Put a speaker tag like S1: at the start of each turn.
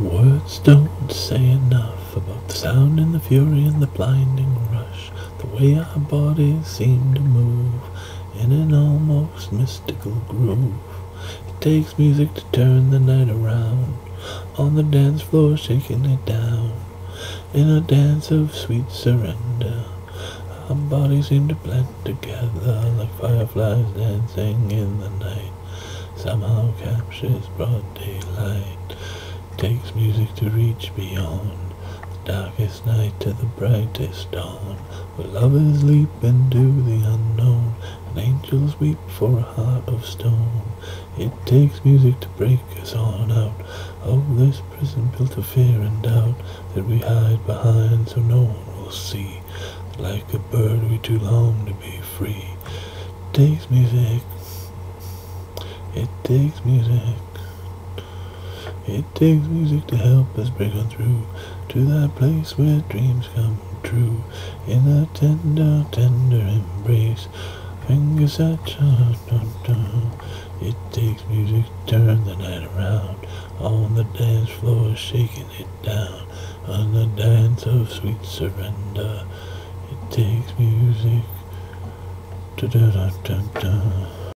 S1: Words don't say enough about the sound and the fury and the blinding rush, the way our bodies seem to move in an almost mystical groove. It takes music to turn the night around, on the dance floor shaking it down, in a dance of sweet surrender. Our bodies seem to blend together like fireflies dancing in the night. Somehow captures broad daylight. Takes music to reach beyond the darkest night to the brightest dawn, where lovers leap into the unknown and angels weep for a heart of stone. It takes music to break us on out of this prison built of fear and doubt that we hide behind so no one will see. Like a bird we too long to be free. It takes music. It takes music. It takes music to help us break on through to that place where dreams come true. In a tender, tender embrace, fingers touch. It takes music to turn the night around, on the dance floor shaking it down, on the dance of sweet surrender. It takes music to da da da da.